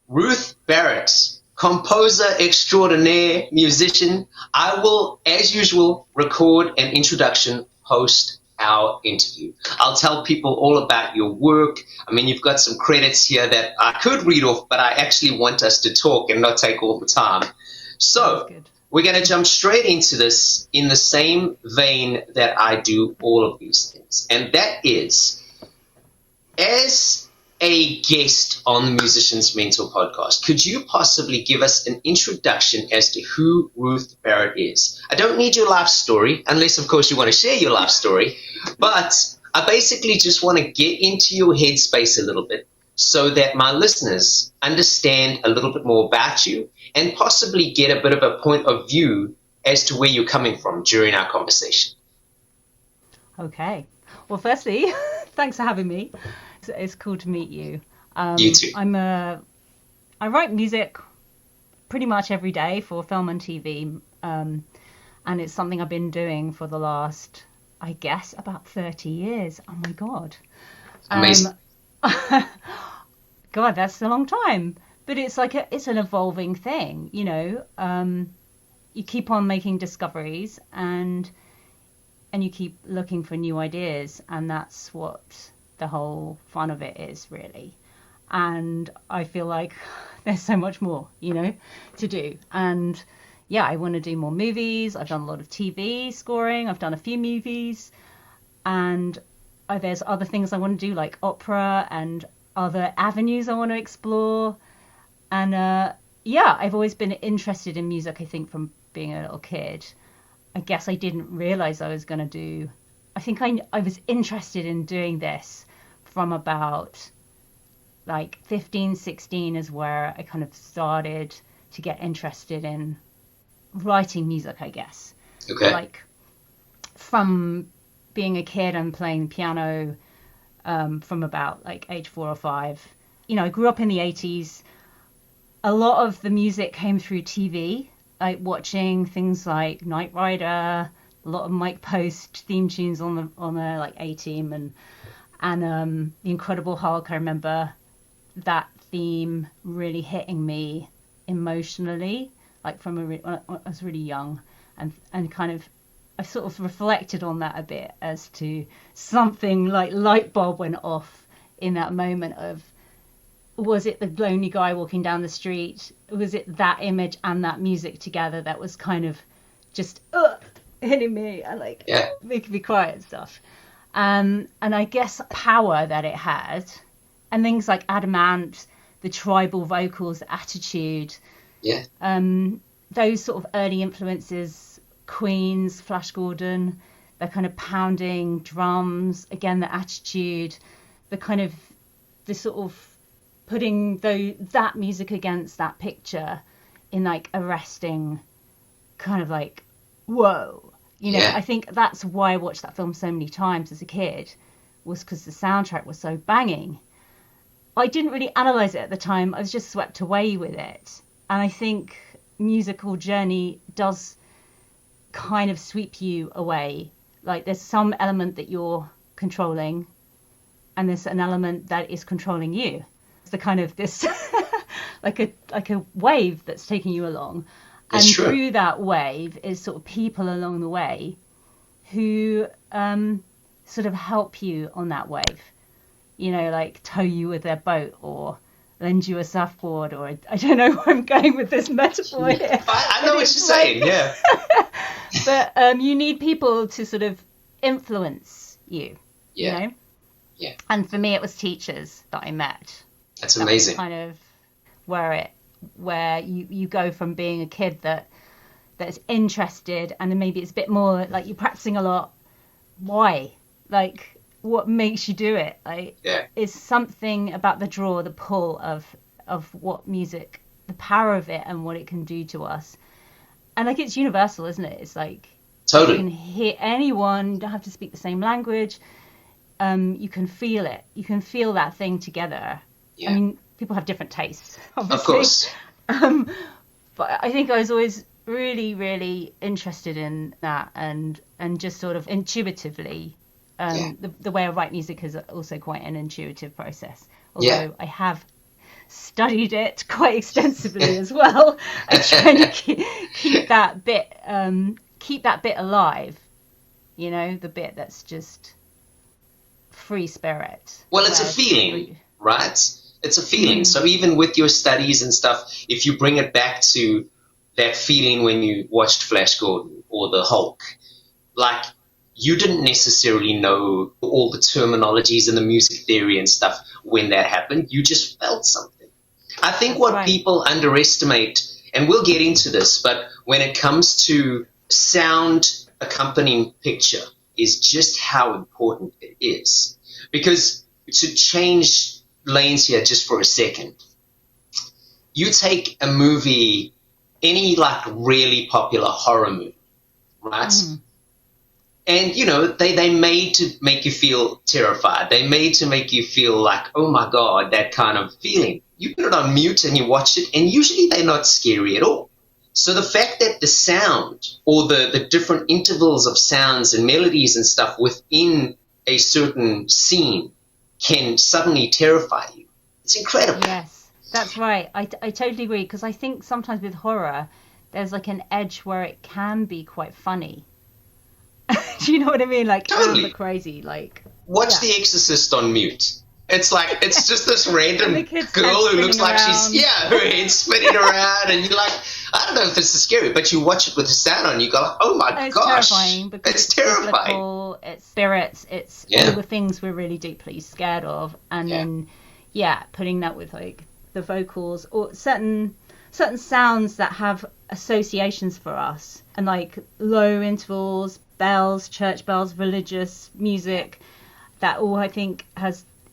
Ruth Barrett, composer extraordinaire, musician. I will, as usual, record an introduction post our interview. I'll tell people all about your work. I mean, you've got some credits here that I could read off, but I actually want us to talk and not take all the time. So we're going to jump straight into this in the same vein that I do all of these things. And that is, as a guest on the Musician's Mentor podcast, could you possibly give us an introduction as to who Ruth Barrett is? I don't need your life story, unless, of course, you want to share your life story, but I basically just want to get into your headspace a little bit so that my listeners understand a little bit more about you and possibly get a bit of a point of view as to where you're coming from during our conversation. Okay. Well, firstly, thanks for having me. It's cool to meet you. You too. I write music pretty much every day for film and TV, and it's something I've been doing for the last, I guess, about 30 years. Oh my God. Amazing. God, that's a long time. But it's like it's an evolving thing, you know. You keep on making discoveries and you keep looking for new ideas, and that's what the whole fun of it is, really. And I feel like there's so much more, you know, to do. And yeah, I want to do more movies. I've done a lot of TV scoring. I've done a few movies, and there's other things I want to do, like opera and other avenues I want to explore. And yeah, I've always been interested in music, I think, from being a little kid. I guess I didn't realize I was going to do, I think I was interested in doing this from about like 15, 16 is where I kind of started to get interested in writing music, I guess. Okay. Like from being a kid and playing piano from about like age 4 or 5. You know, I grew up in the 80s. A lot of the music came through TV, like watching things like Knight Rider, a lot of Mike Post theme tunes on the like A-Team and The Incredible Hulk. I remember that theme really hitting me emotionally, like when I was really young, and kind of I sort of reflected on that a bit as to something like light bulb went off in that moment of, was it the lonely guy walking down the street? Was it that image and that music together that was kind of just hitting me and like making me cry and stuff? And I guess power that it had, and things like Adamant, the tribal vocals, the attitude, those sort of early influences, Queen's, Flash Gordon, the kind of pounding drums, again the attitude, the kind of the sort of putting that music against that picture in like arresting kind of like, whoa, you know. I think that's why I watched that film so many times as a kid, was because the soundtrack was so banging. I didn't really analyze it at the time. I was just swept away with it. And I think musical journey does kind of sweep you away. Like there's some element that you're controlling and there's an element that is controlling you. It's the kind of this like a wave that's taking you along. That's and true. Through that wave is sort of people along the way who sort of help you on that wave. You know, like tow you with their boat or lend you a surfboard, or I don't know where I'm going with this metaphor here. I know what you're saying, yeah. But you need people to sort of influence you, you know? Yeah. And for me, it was teachers that I met. That's amazing. Kind of where you go from being a kid that's interested, and then maybe it's a bit more like you're practicing a lot. Why? Like, what makes you do it? Like, it's something about the draw, the pull of what music, the power of it, and what it can do to us. And like, it's universal, isn't it? It's like totally. You can hear anyone. You don't have to speak the same language. You can feel it. You can feel that thing together. Yeah. I mean, people have different tastes, obviously. Of course. But I think I was always really, really interested in that, and just sort of intuitively. The way I write music is also quite an intuitive process. Although I have studied it quite extensively as well, and trying to keep that bit alive. You know, the bit that's just free spirit. Well, it's a feeling, right? It's a feeling. So even with your studies and stuff, if you bring it back to that feeling when you watched Flash Gordon or the Hulk, like, you didn't necessarily know all the terminologies and the music theory and stuff when that happened. You just felt something. I think that's what people underestimate, and we'll get into this, but when it comes to sound accompanying picture, is just how important it is. Because to change lanes here just for a second, you take a movie, any like really popular horror movie, right? And, you know, they made to make you feel terrified. They made to make you feel like, oh my God, that kind of feeling. You put it on mute and you watch it, and usually they're not scary at all. So the fact that the sound or the different intervals of sounds and melodies and stuff within a certain scene can suddenly terrify you, it's incredible. Yes, that's right. I totally agree, because I think sometimes with horror, there's like an edge where it can be quite funny. Do you know what I mean? Like, totally crazy. Like, watch The Exorcist on mute. It's like, it's just this random girl who looks like she's, her head's spinning around, and you're like, I don't know if this is scary, but you watch it with the sound on, you go, oh my gosh. Terrifying, because it's terrifying. Biblical, it's spirits, it's all the things we're really deeply scared of. And then, putting that with like the vocals or certain sounds that have associations for us, and like low intervals, bells, church bells, religious music, that all I think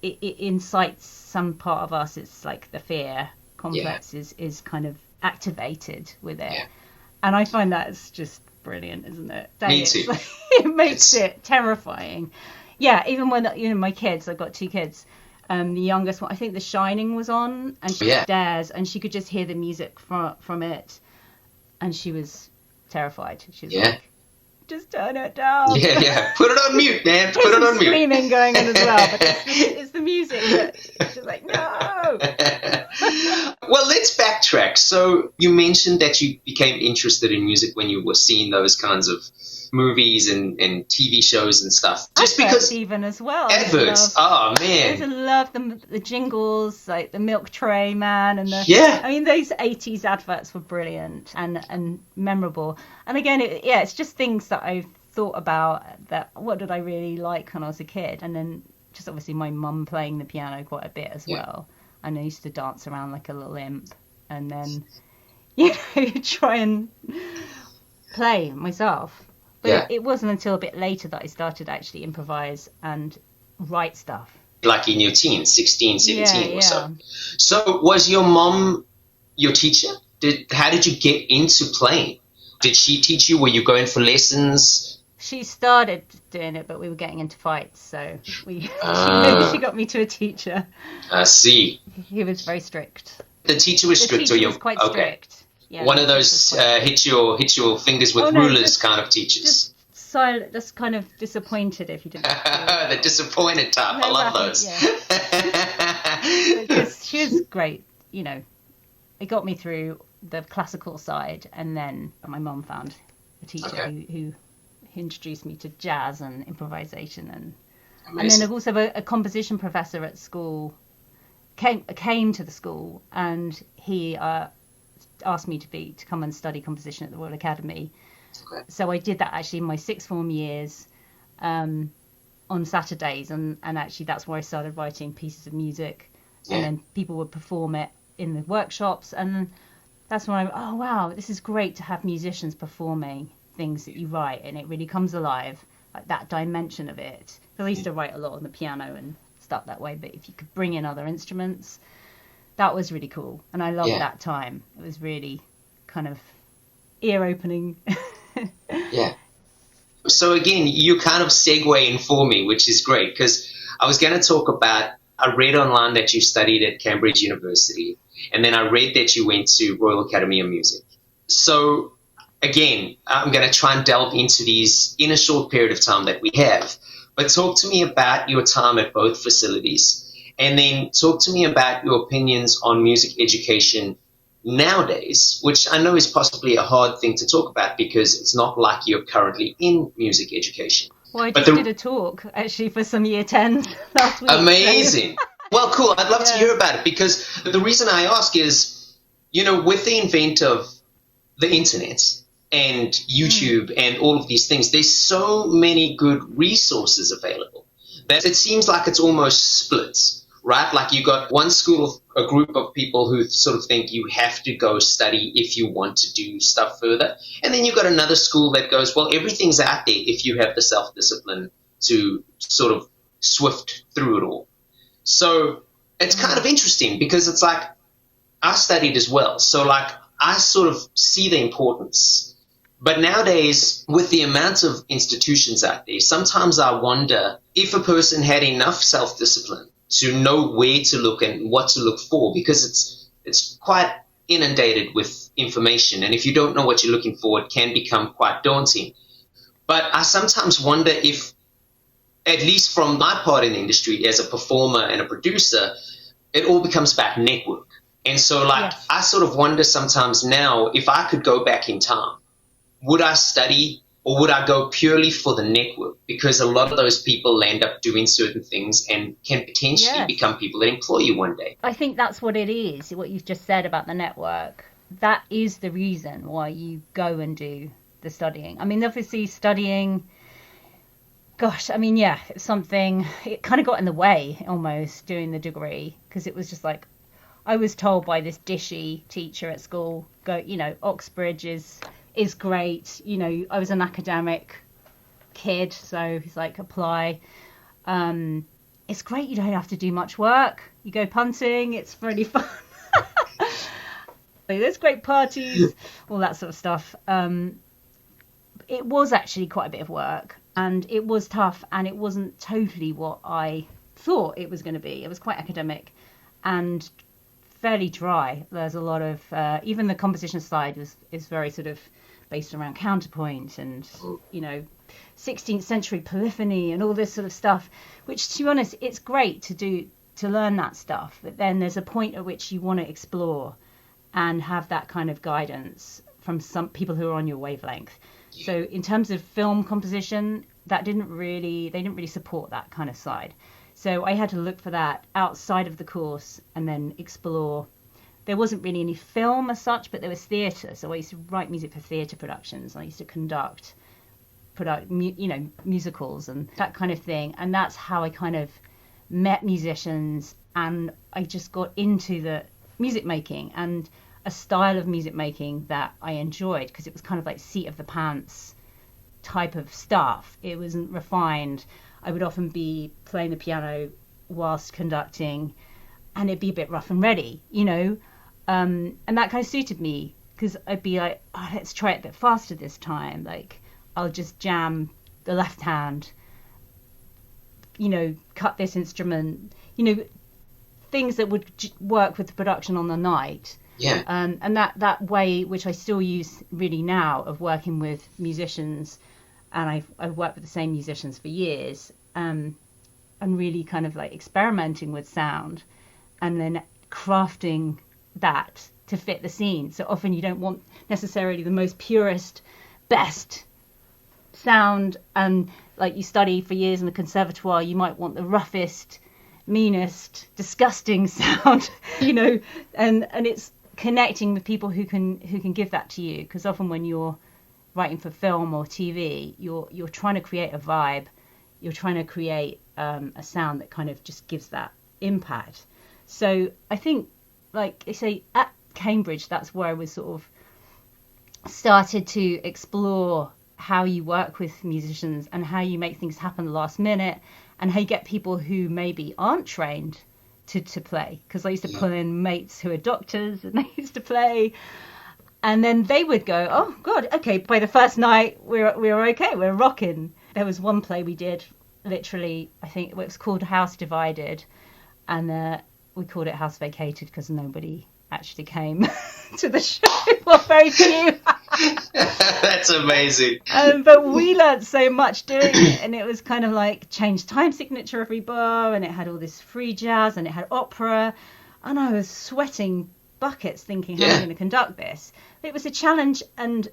it incites some part of us. It's like the fear complex is kind of activated with it. And I find that's just brilliant, isn't it? Me too. It makes it terrifying. Even when, you know, my kids, I've got 2 kids, the youngest one, I think The Shining was on, and she was upstairs, and she could just hear the music from it, and she was terrified. She was like, just turn it down. Put it on mute, man. Put it on mute. Screaming going on as well, but it's the music that she's like, no. Well, let's backtrack. So you mentioned that you became interested in music when you were seeing those kinds of movies and TV shows and stuff. Just because even as well. Adverts. Oh man. I love the jingles, like the milk tray man and the I mean, those 80s adverts were brilliant and memorable. And again, it's just things that I've thought about, that what did I really like when I was a kid, and then just obviously my mum playing the piano quite a bit as well. And I used to dance around like a little imp, and then try and play myself. But it wasn't until a bit later that I started to actually improvise and write stuff. Like in your teens, 16, 17 or so. So was your mom your teacher? How did you get into playing? Did she teach you? Were you going for lessons? She started doing it, but we were getting into fights, so maybe she got me to a teacher. I see. He was very strict. The teacher was strict, or you? Was quite strict. Yeah, one of those hit your fingers with rulers kind of teachers. Just silent, just kind of disappointed if you didn't. The disappointed type. I love those. Yeah. She was great. You know, it got me through the classical side, and then my mum found a teacher who introduced me to jazz and improvisation, and then also a composition professor at school came to the school, and he asked me to come and study composition at the Royal Academy. So I did that actually in my sixth form years on Saturdays, and actually that's where I started writing pieces of music, and then people would perform it in the workshops, and that's when oh wow, this is great to have musicians performing things that you write, and it really comes alive, like that dimension of it. Because I used to write a lot on the piano and stuff that way, but if you could bring in other instruments, that was really cool, and I loved that time. It was really kind of ear-opening. So again, you kind of segueing for me, which is great, because I was going to talk about, I read online that you studied at Cambridge University, and then I read that you went to Royal Academy of Music. So again, I'm going to try and delve into these in a short period of time that we have. But talk to me about your time at both facilities And then talk to me about your opinions on music education nowadays, which I know is possibly a hard thing to talk about because it's not like you're currently in music education. Well, I But just did a talk actually for some year 10s last week. Amazing. So. Well, cool. I'd love to hear about it because the reason I ask is, with the invent of the internet and YouTube and all of these things, there's so many good resources available that it seems like it's almost split, right? Like you got one school, a group of people who sort of think you have to go study if you want to do stuff further. And then you've got another school that goes, well, everything's out there if you have the self-discipline to sort of swift through it all. So it's kind of interesting because it's like I studied as well. So like I sort of see the importance. But nowadays, with the amount of institutions out there, sometimes I wonder if a person had enough self-discipline to know where to look and what to look for, because it's quite inundated with information. And if you don't know what you're looking for, it can become quite daunting. But I sometimes wonder if, at least from my part in the industry as a performer and a producer, it all becomes about network. And so like I sort of wonder sometimes now if I could go back in time, would I study or would I go purely for the network? Because a lot of those people end up doing certain things and can potentially become people that employ you one day. I think that's what it is, what you've just said about the network. That is the reason why you go and do the studying. I mean, obviously studying, gosh, I mean, it's something, it kind of got in the way almost doing the degree, because it was just like, I was told by this dishy teacher at school, Oxbridge is great. I was an academic kid, so he's like, apply. It's great. You don't have to do much work. You go punting. It's really fun. There's great parties, all that sort of stuff. It was actually quite a bit of work, and it was tough, and it wasn't totally what I thought it was going to be. It was quite academic and fairly dry. There's a lot of even the composition side is very sort of based around counterpoint and 16th century polyphony and all this sort of stuff, which, to be honest, it's great to learn that stuff, but then there's a point at which you want to explore and have that kind of guidance from some people who are on your wavelength. So in terms of film composition, they didn't really support that kind of side. So I had to look for that outside of the course and then explore. There wasn't really any film as such, but there was theatre. So I used to write music for theatre productions. I used to conduct musicals and that kind of thing. And that's how I kind of met musicians, and I just got into the music making and a style of music making that I enjoyed, because it was kind of like seat of the pants type of stuff. It wasn't refined. I would often be playing the piano whilst conducting, and it'd be a bit rough and ready, and that kind of suited me, because I'd be like, oh, let's try it a bit faster this time. Like, I'll just jam the left hand, cut this instrument, things that would work with the production on the night. Yeah. And that way, which I still use really now, of working with musicians, and I've worked with the same musicians for years, and really kind of like experimenting with sound and then crafting that to fit the scene. So often you don't want necessarily the most purest, best sound, and like you study for years in the conservatoire, you might want the roughest, meanest, disgusting sound, and it's connecting with people who can give that to you, because often when you're writing for film or TV, you're trying to create a vibe, you're trying to create a sound that kind of just gives that impact. So I think, like I say, at Cambridge, that's where I was sort of started to explore how you work with musicians and how you make things happen last minute, and how you get people who maybe aren't trained to play. Because I used to pull in mates who are doctors, and they used to play, and then they would go, oh god, okay, by the first night we're okay, we're rocking. There was one play we did, literally, I think it was called House Divided, and we called it House Vacated because nobody actually came to the show. Well, very few. That's amazing. But we learned so much doing it, and it was kind of like change time signature every bar, and it had all this free jazz, and it had opera, and I was sweating buckets thinking, how am I going to conduct this? It was a challenge, and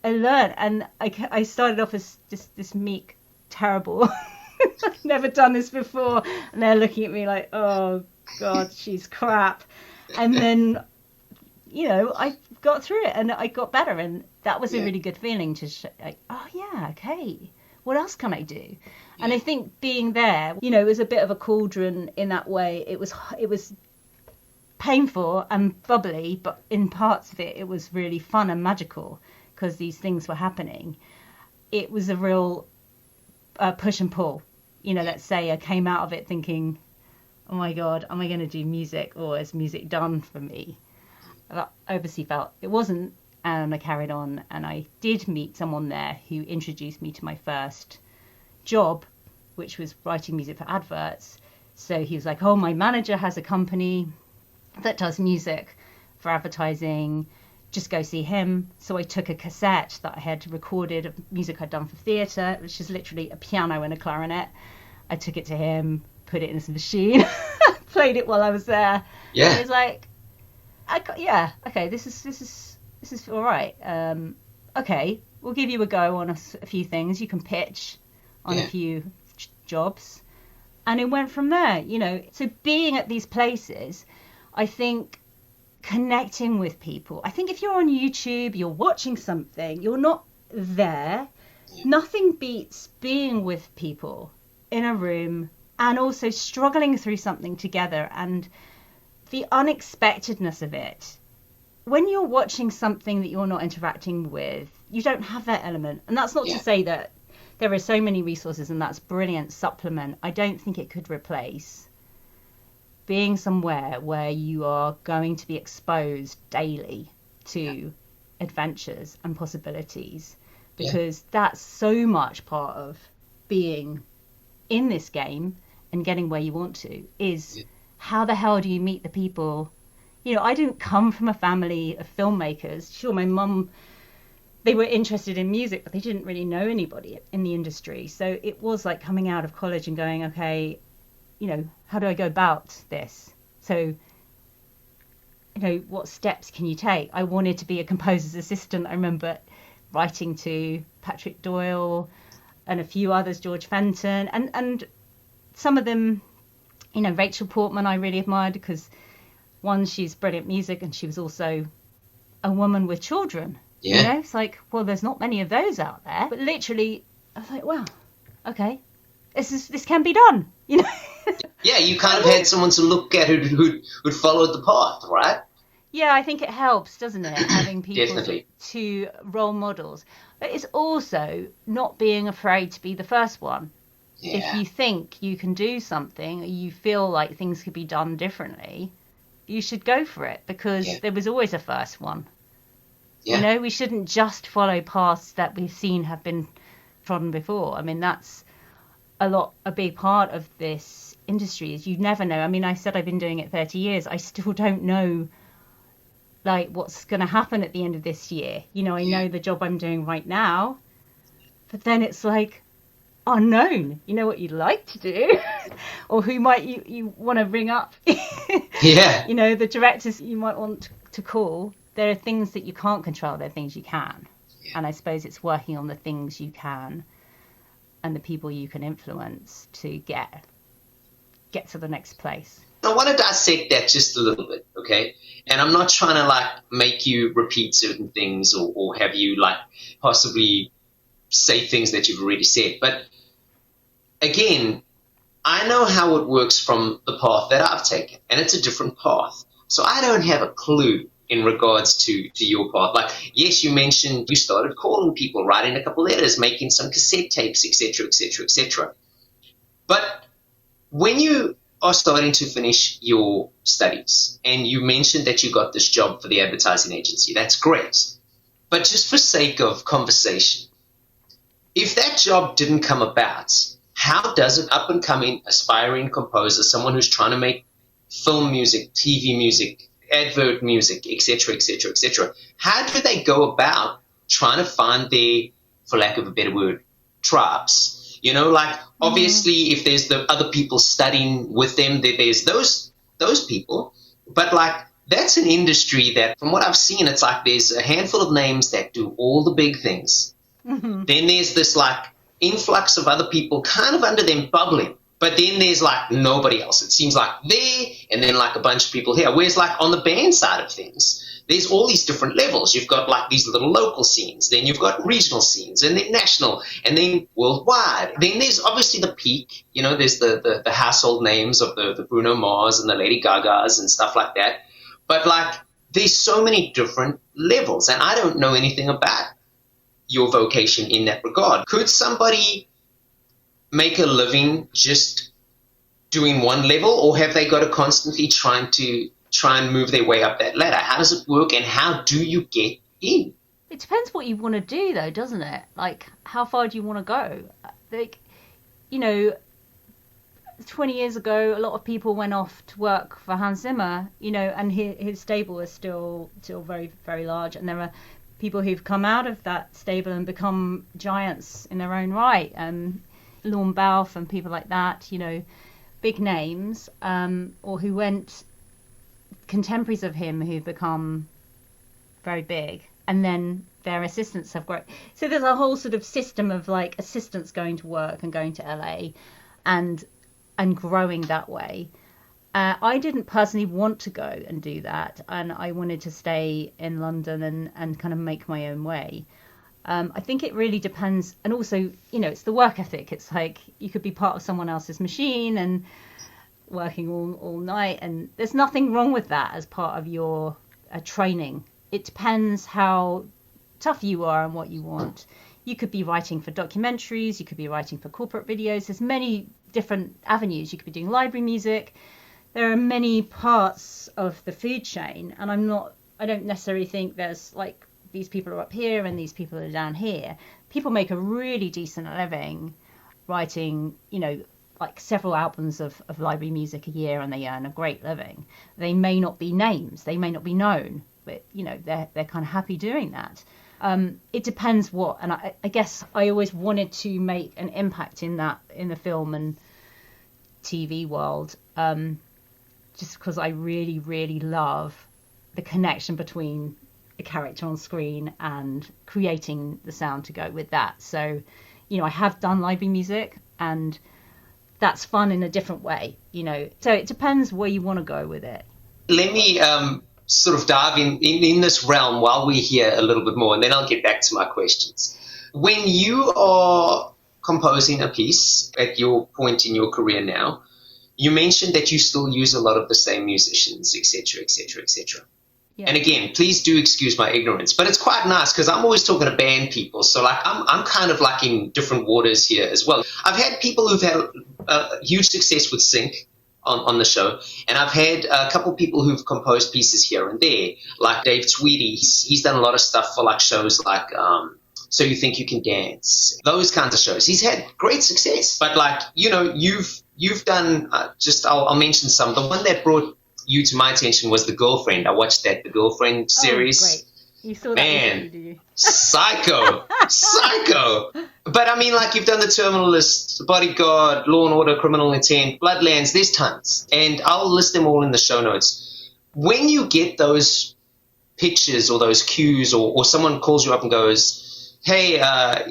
I learned, and I started off as this meek, terrible, I've never done this before, and they're looking at me like, oh God, she's crap. And then, I got through it, and I got better, and that was a really good feeling to like, oh yeah, okay, what else can I do? And I think being there, it was a bit of a cauldron in that way. It was painful and bubbly, but in parts of it was really fun and magical because these things were happening. It was a real push and pull. Let's say I came out of it thinking, oh my God, am I going to do music, or is music done for me? I obviously felt it wasn't, and I carried on, and I did meet someone there who introduced me to my first job, which was writing music for adverts. So he was like, oh, my manager has a company that does music for advertising, just go see him. So I took a cassette that I had recorded of music I'd done for theatre, which is literally a piano and a clarinet. I took it to him, put it in his machine, played it while I was there. Yeah. And he was like, okay, this is all right. Okay, we'll give you a go on a few things. You can pitch on a few jobs. And it went from there, So being at these places, I think connecting with people. I think if you're on YouTube, you're watching something, you're not there. Nothing beats being with people in a room and also struggling through something together, and the unexpectedness of it. When you're watching something that you're not interacting with, you don't have that element. And that's not to say that there are so many resources and that's brilliant supplement. I don't think it could replace being somewhere where you are going to be exposed daily to adventures and possibilities, because that's so much part of being in this game and getting where you want to, is how the hell do you meet the people? I didn't come from a family of filmmakers. Sure, my mum, they were interested in music, but they didn't really know anybody in the industry. So it was like coming out of college and going, okay, how do I go about this? So, what steps can you take? I wanted to be a composer's assistant. I remember writing to Patrick Doyle and a few others, George Fenton, and some of them, Rachel Portman I really admired, because one, she's brilliant music, and she was also a woman with children. It's like, well, there's not many of those out there. But literally, I was like, wow, okay, this can be done. Yeah, you kind of had someone to look at who'd followed the path, right? Yeah, I think it helps, doesn't it, having people to role models. But it's also not being afraid to be the first one. Yeah. If you think you can do something, or you feel like things could be done differently, you should go for it, because there was always a first one. Yeah. We shouldn't just follow paths that we've seen have been trodden before. I mean, that's a big part of this industry, is you never know. I mean, I said I've been doing it 30 years. I still don't know like what's going to happen at the end of this year. I know the job I'm doing right now, but then it's like unknown. What you'd like to do, or who might you want to ring up. The directors you might want to call. There are things that you can't control. There are things you can. And I suppose it's working on the things you can and the people you can influence to get to the next place. I want to dissect that just a little bit, okay? And I'm not trying to make you repeat certain things or have you possibly say things that you've already said. But again, I know how it works from the path that I've taken, and it's a different path. So I don't have a clue in regards to your path. Yes, you mentioned you started calling people, writing a couple letters, making some cassette tapes, etc., etc., etc. But when you are starting to finish your studies, and you mentioned that you got this job for the advertising agency, that's great. But just for sake of conversation, if that job didn't come about, how does an up-and-coming, aspiring composer, someone who's trying to make film music, TV music, advert music, etc., etc., etc., how do they go about trying to find their, for lack of a better word, tribes. You know, like obviously if there's the other people studying with them, there's those people. But like that's an industry that, from what I've seen, it's like there's a handful of names that do all the big things. Then there's this like influx of other people kind of under them bubbling. But then there's like nobody else. It seems like there, and then like a bunch of people here. Whereas like on the band side of things, there's all these different levels. You've got like these little local scenes, then you've got regional scenes, and then national, and then worldwide. Then there's obviously the peak. You know, there's the household names of the Bruno Mars and the Lady Gagas and stuff like that. But like there's so many different levels, and I don't know anything about your vocation in that regard. Could somebody make a living just doing one level, or have they got to constantly try and move their way up that ladder? How does it work, and how do you get in? It depends what you want to do, though, doesn't it? Like, how far do you want to go? Like, you know, 20 years ago, a lot of people went off to work for Hans Zimmer, you know, and his stable is still very, very large, and there are people who've come out of that stable and become giants in their own right. Lorne Balfe and people like that, you know, big names, or who went contemporaries of him who've become very big, and then their assistants have grown. So there's a whole sort of system of like assistants going to work and going to LA and growing that way. I didn't personally want to go and do that, and I wanted to stay in London and kind of make my own way. I think it really depends, and also, you know, it's the work ethic. It's like you could be part of someone else's machine and working all night, and there's nothing wrong with that as part of your training. It depends how tough you are and what you want. You could be writing for documentaries, you could be writing for corporate videos. There's many different avenues. You could be doing library music. There are many parts of the food chain, and I don't necessarily think there's like these people are up here and these people are down here. People make a really decent living writing, you know, like several albums of library music a year, and they earn a great living. They may not be names, they may not be known, but you know, they're kind of happy doing that. It depends what, and I guess I always wanted to make an impact in the film and TV world, just because I really, really love the connection between a character on screen and creating the sound to go with that. So, you know, I have done library music, and that's fun in a different way, you know. So it depends where you want to go with it. Let me sort of dive in this realm while we're here a little bit more, and then I'll get back to my questions. When you are composing a piece at your point in your career now, you mentioned that you still use a lot of the same musicians, etc., etc., etc. Yeah. And again, please do excuse my ignorance, but it's quite nice because I'm always talking to band people. So like I'm kind of like in different waters here as well. I've had people who've had huge success with sync on the show, and I've had a couple people who've composed pieces here and there, like Dave Tweedy. He's done a lot of stuff for like shows like So You Think You Can Dance, those kinds of shows. He's had great success. But like, you know, you've done I'll mention some. The one that brought you to my attention was The Girlfriend. I watched The Girlfriend series. Oh, great. You saw that, man, did you? psycho. But I mean, like, you've done The Terminal List, The Bodyguard, Law and Order, Criminal Intent, Bloodlands. There's tons, and I'll list them all in the show notes. When you get those pictures or those cues, or someone calls you up and goes, "Hey,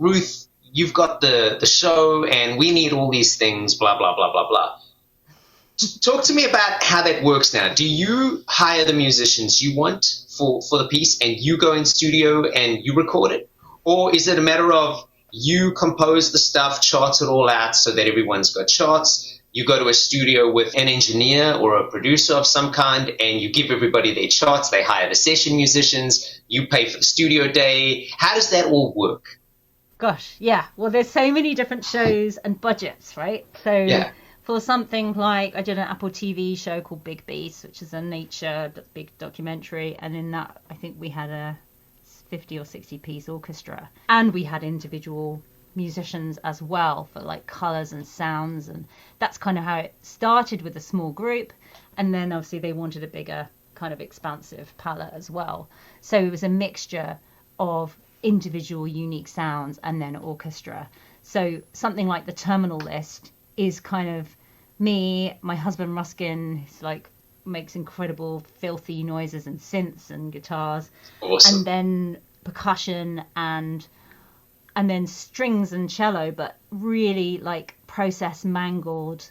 Ruth, you've got the show, and we need all these things, blah blah blah blah blah." Talk to me about how that works now. Do you hire the musicians you want for the piece, and you go in studio and you record it? Or is it a matter of you compose the stuff, chart it all out so that everyone's got charts, you go to a studio with an engineer or a producer of some kind, and you give everybody their charts, they hire the session musicians, you pay for the studio day? How does that all work? Gosh, yeah. Well, there's so many different shows and budgets, right? So yeah. For something like, I did an Apple TV show called Big Beast, which is a nature big documentary, and in that I think we had a 50 or 60 piece orchestra, and we had individual musicians as well for like colors and sounds, and that's kind of how it started, with a small group, and then obviously they wanted a bigger kind of expansive palette as well. So it was a mixture of individual unique sounds and then orchestra. So something like the Terminal List is kind of me, my husband Ruskin, who's like makes incredible filthy noises and synths and guitars, Awesome. and then percussion and then strings and cello, but really like processed, mangled.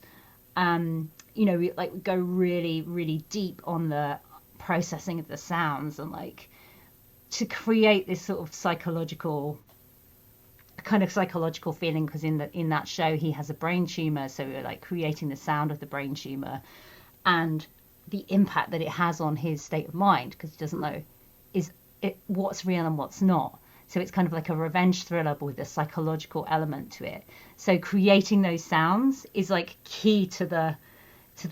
We like go really, really deep on the processing of the sounds and like to create this sort of psychological feeling, because in that show he has a brain tumor, so we're like creating the sound of the brain tumor and the impact that it has on his state of mind, because he doesn't know what's real and what's not. So it's kind of like a revenge thriller but with a psychological element to it. So creating those sounds is like key to the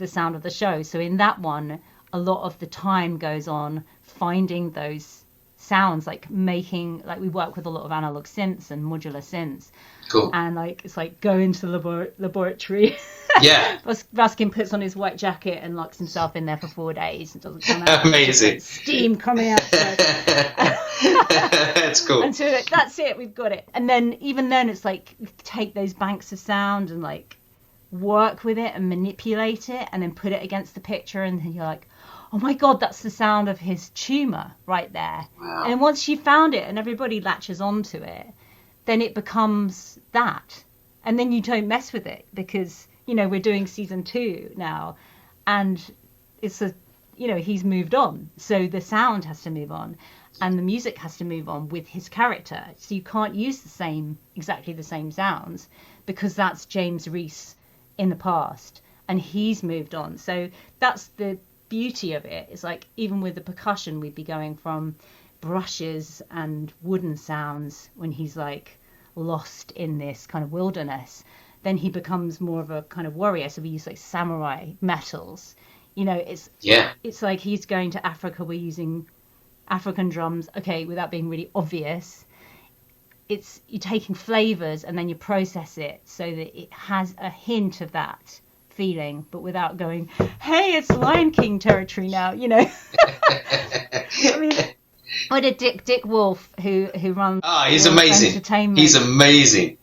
sound of the show. So in that one, a lot of the time goes on finding those sounds, like making, like we work with a lot of analog synths and modular synths. Cool. And like it's like go into the laboratory. Yeah. Ruskin puts on his white jacket and locks himself in there for 4 days and doesn't come out. Amazing. Like steam coming out. That's cool. And so that's it, we've got it. And then even then it's like take those banks of sound and like work with it and manipulate it and then put it against the picture, and then you're like, oh my god, that's the sound of his tumor right there. Wow. And once you found it and everybody latches onto it, then it becomes that. And then you don't mess with it, because we're doing season 2 now, and it's he's moved on, so the sound has to move on and the music has to move on with his character. So you can't use exactly the same sounds, because that's James Reese in the past and he's moved on. So that's the beauty of it. It's like even with the percussion, we'd be going from brushes and wooden sounds when he's like lost in this kind of wilderness. Then he becomes more of a kind of warrior, so we use like samurai metals. It's like he's going to Africa, we're using African drums, okay, without being really obvious. It's you're taking flavors and then you process it so that it has a hint of that feeling, but without going, hey, it's Lion King territory now, I mean, what did Dick Wolf, who runs he's amazing. Entertainment. He's amazing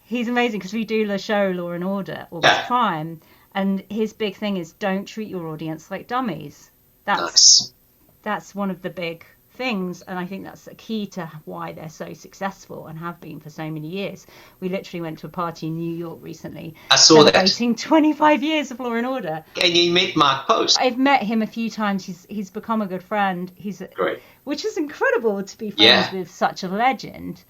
Because we do the show Law and Order, or Crime, and his big thing is don't treat your audience like dummies. That's one of the big things, and I think that's the key to why they're so successful and have been for so many years. We literally went to a party in New York recently. I saw that. Celebrating 25 years of Law and Order. And you met Mark Post. I've met him a few times. He's become a good friend. Great. Which is incredible to be friends with such a legend.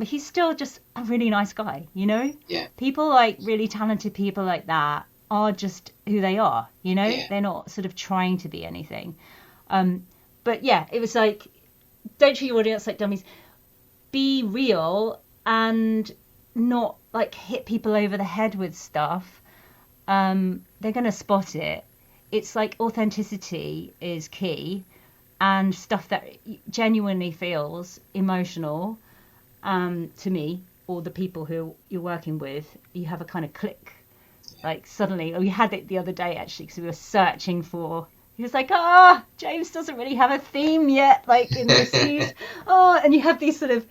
He's still just a really nice guy, Yeah. People like really talented people like that are just who they are, Yeah. They're not sort of trying to be anything. But yeah, it was like, don't treat your audience like dummies. Be real and not like hit people over the head with stuff. They're going to spot it. It's like authenticity is key, and stuff that genuinely feels emotional to me or the people who you're working with. You have a kind of click. Like suddenly, we had it the other day actually, because we were searching for. He was like, James doesn't really have a theme yet, like in the series. And you have these sort of,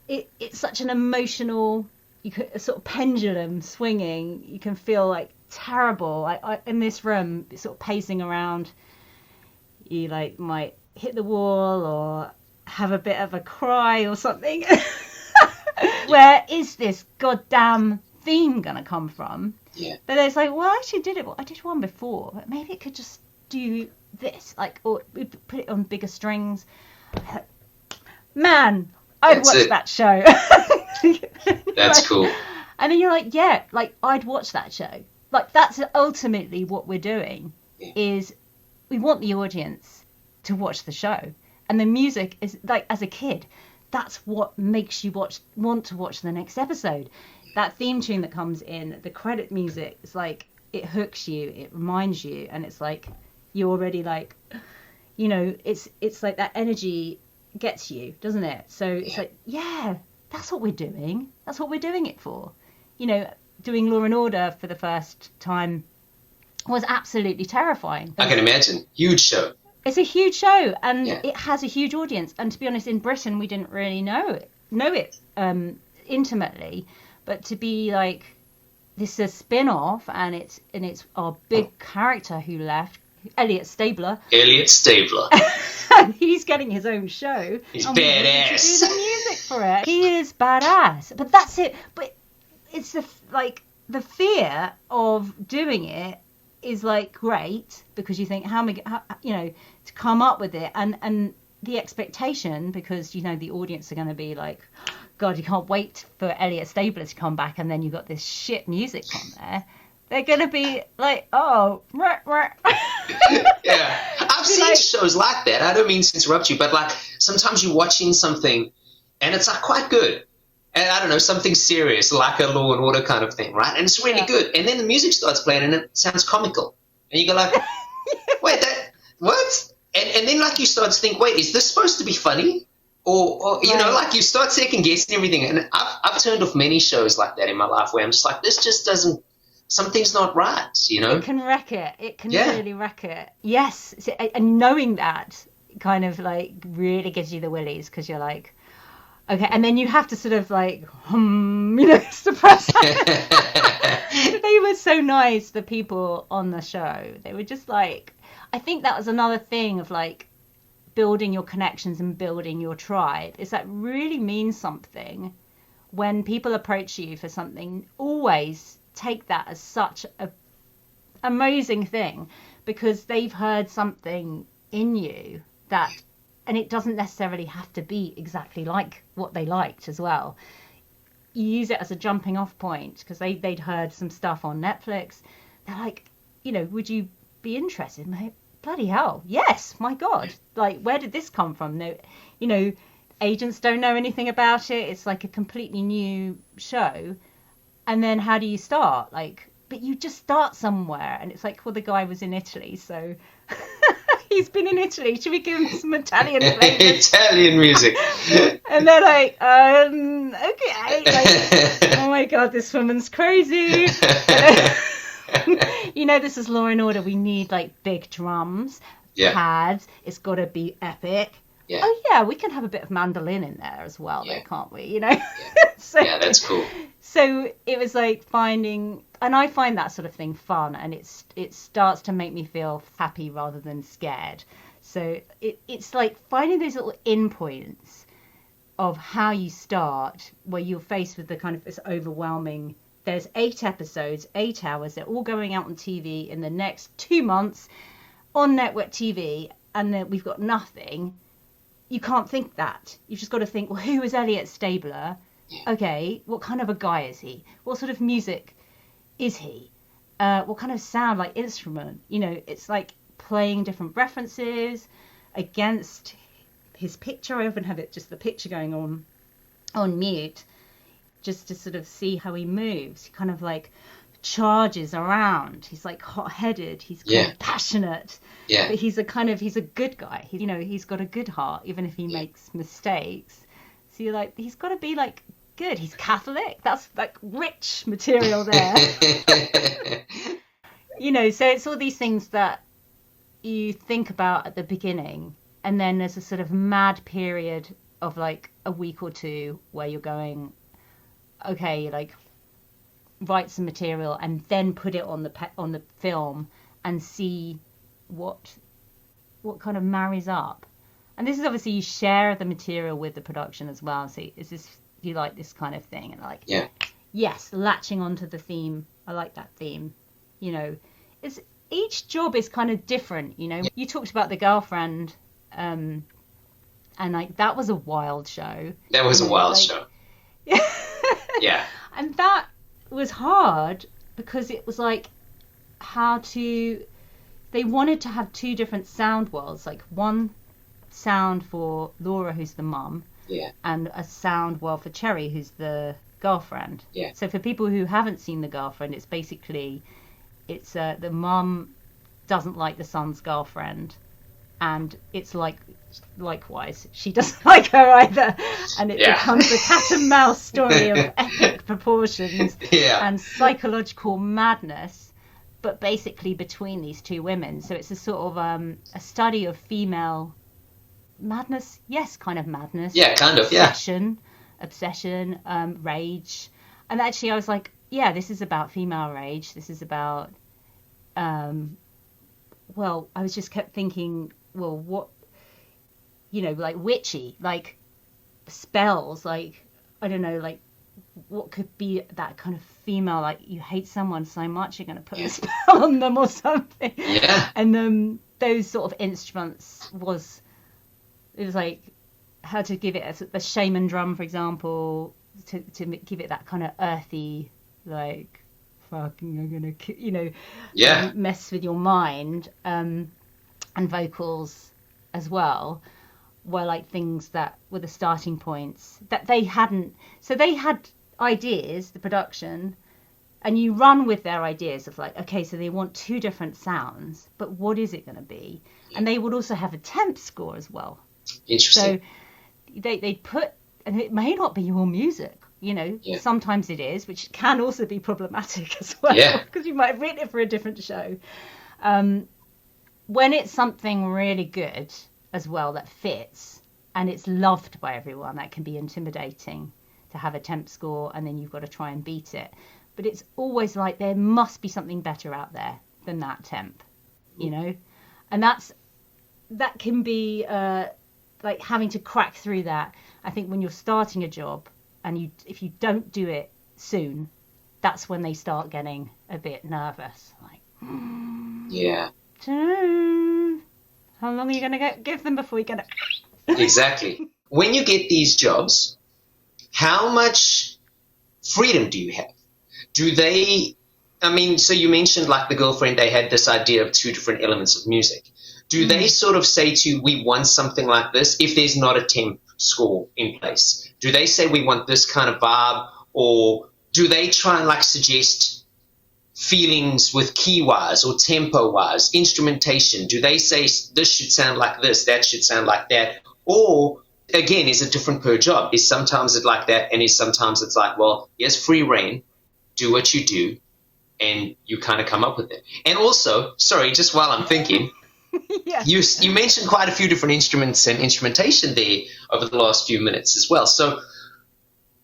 it's such an emotional, a sort of pendulum swinging. You can feel like terrible. Like in this room, sort of pacing around, you like might hit the wall or have a bit of a cry or something. Where is this goddamn theme gonna come from? Yeah. But it's like, well, I actually did it. Well, I did one before, but maybe it could just do this, like, or we put it on bigger strings. Man, I'd watch that show. That's cool. And then you're like, yeah, like I'd watch that show. Like that's ultimately what we're doing. Is we want the audience to watch the show, and the music is like, as a kid, that's what makes you want to watch the next episode. That theme tune that comes in, the credit music, it's like it hooks you, it reminds you, and it's like you're already like, it's like that energy gets you, doesn't it? So it's like, yeah, that's what we're doing. That's what we're doing it for. Doing Law and Order for the first time was absolutely terrifying. I can imagine. Huge show. It's a huge show, and Yeah. it has a huge audience. And to be honest, in Britain, we didn't really know it intimately. But to be like, this is a spin-off, and it's our big character who left, Elliot Stabler. Elliot Stabler. And he's getting his own show. He's and we need to badass. do the music for it. He is badass. But that's it. But it's the fear of doing it is like great, because you think how to come up with it, and the expectation, because the audience are going to be like, God, you can't wait for Elliot Stabler to come back, and then you've got this shit music on there. They're going to be like, oh, Yeah, I've seen shows like that. I don't mean to interrupt you, but like sometimes you're watching something and it's like quite good, and I don't know, something serious like a Law and Order kind of thing, right? And it's really good, and then the music starts playing and it sounds comical, and you go like, wait, that what? And then like you start to think, wait, is this supposed to be funny? Or you know, like you start second guessing everything. And I've turned off many shows like that in my life where I'm just like, this just doesn't, something's not right, you know? It can wreck it. It can really wreck it. Yes. And knowing that kind of like really gives you the willies, because you're like, okay. And then you have to sort of like, suppress that. They were so nice, the people on the show. They were just like, I think that was another thing of like, building your connections and building your tribe, is that really means something. When people approach you for something, always take that as such a amazing thing, because they've heard something in you that, and it doesn't necessarily have to be exactly like what they liked as well. You use it as a jumping off point, because they'd heard some stuff on Netflix. They're like, would you be interested? And bloody hell, yes, my God. Like, where did this come from? No, agents don't know anything about it. It's like a completely new show. And then how do you start? Like, but you just start somewhere. And it's like, well, the guy was in Italy, so he's been in Italy. Should we give him some Italian flavors? Italian music. And they're like, okay. Like, oh my God, this woman's crazy. This is Law and Order. We need like big drums, pads. It's got to be epic. Yeah. Oh yeah, we can have a bit of mandolin in there as well, though, can't we? Yeah. So, yeah, that's cool. So it was like finding, and I find that sort of thing fun, and it starts to make me feel happy rather than scared. So it's like finding those little in points of how you start, where you're faced with the kind of this overwhelming. There's 8 episodes, 8 hours. They're all going out on TV in the next 2 months on network TV, and then we've got nothing. You can't think that. You've just got to think, well, who is Elliot Stabler? Yeah. Okay, what kind of a guy is he? What sort of music is he? What kind of sound, like instrument? It's like playing different references against his picture. I often have it just the picture going on mute, just to sort of see how he moves. He kind of like charges around. He's like hot-headed. He's kind of passionate. Yeah. But he's a good guy. He's got a good heart, even if he makes mistakes. So you're like, he's got to be like good. He's Catholic. That's like rich material there. So it's all these things that you think about at the beginning, and then there's a sort of mad period of like a week or two where you're going, okay, like write some material and then put it on the film and see what kind of marries up. And this is obviously, you share the material with the production as well. So is this, you like this kind of thing? And like, yes, latching onto the theme. I like that theme. It's, each job is kind of different. You talked about The Girlfriend, and like that was a wild show. That was a wild show. Yeah. And that was hard, because it was like they wanted to have 2 different sound worlds, like one sound for Laura, who's the mum, and a sound world for Cherry, who's the girlfriend. Yeah. So for people who haven't seen The Girlfriend, it's basically, it's the mum doesn't like the son's girlfriend, and it's like likewise she doesn't like her either, and it becomes a cat and mouse story of epic proportions and psychological madness. but basically between these two women. So it's a sort of a study of female madness. Yes, kind of madness. Yeah, kind of. Obsession, rage. And actually I was like, yeah, this is about female rage. This is about, well, I was just kept thinking, well, what, like witchy, like spells, like, I don't know, like what could be that kind of female, like you hate someone so much you're going to put a spell on them or something. Yeah. And those sort of instruments it was like how to give it a shaman drum, for example, to give it that kind of earthy, like fucking I'm gonna mess with your mind, and vocals as well were like things that were the starting points that they hadn't. So they had ideas, the production, and you run with their ideas of like, okay, so they want two different sounds, but what is it going to be? And they would also have a temp score as well. Interesting. So they'd put, and it may not be your music, sometimes it is, which can also be problematic as well, because you might have written it for a different show. When it's something really good as well that fits and it's loved by everyone, that can be intimidating to have a temp score and then you've got to try and beat it. But it's always like there must be something better out there than that temp, and that can be like having to crack through that. I think when you're starting a job and if you don't do it soon, that's when they start getting a bit nervous, like how long are you going to give them before you get it? Exactly. When you get these jobs, how much freedom do you have? Do they, so you mentioned like the girlfriend, they had this idea of two different elements of music. Do they sort of say to you, we want something like this, if there's not a temp score in place? Do they say we want this kind of vibe, or do they try and like suggest feelings with key-wise or tempo-wise, instrumentation? Do they say this should sound like this, that should sound like that? Or, again, is it different per job? Is sometimes it like that, and is sometimes it's like, well, yes, free reign, do what you do, and you kind of come up with it. And also, sorry, just while I'm thinking, you mentioned quite a few different instruments and instrumentation there over the last few minutes as well. So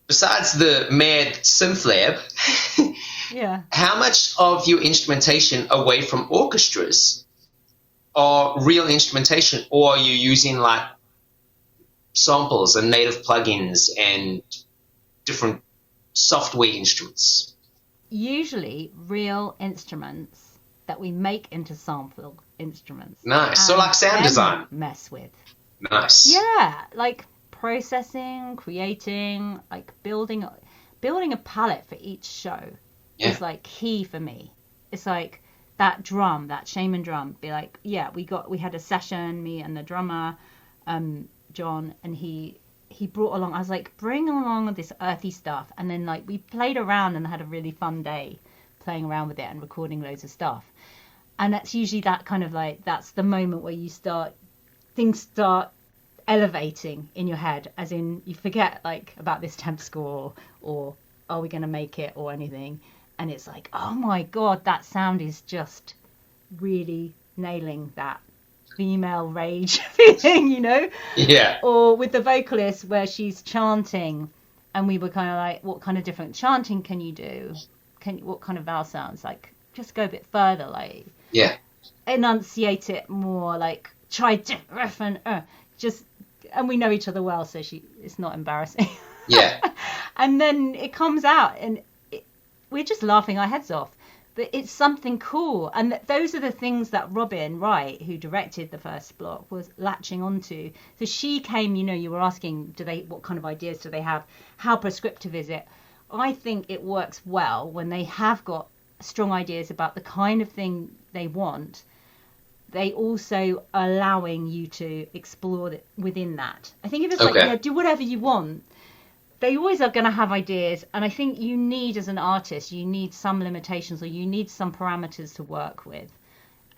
besides the mad synth lab, how much of your instrumentation away from orchestras are real instrumentation, or are you using like samples and native plugins and different software instruments? Usually real instruments that we make into sample instruments. Nice. So like sound design. Mess with. Nice. Yeah, like processing, creating, like building a palette for each show is like key for me. It's like that drum, that shaman drum, be like, we had a session, me and the drummer, John, and he brought along, I was like, bring along this earthy stuff, and then like we played around and had a really fun day playing around with it and recording loads of stuff. And that's usually that kind of like, that's the moment where things start elevating in your head, as in you forget like about this temp score or are we going to make it or anything, and it's like, oh my god, that sound is just really nailing that female rage feeling, Yeah. Or with the vocalist where she's chanting and we were kind of like, what kind of different chanting can you do? What kind of vowel sounds? Like just go a bit further, like enunciate it more, like try different and we know each other well, so it's not embarrassing. And then it comes out and we're just laughing our heads off, but it's something cool. And those are the things that Robin Wright, who directed the first block, was latching onto. So she came, you were asking, what kind of ideas do they have? How prescriptive is it? I think it works well when they have got strong ideas about the kind of thing they want. They also are allowing you to explore it within that. I think if it's like, do whatever you want, they always are going to have ideas. And I think you need, as an artist, you need some limitations, or you need some parameters to work with,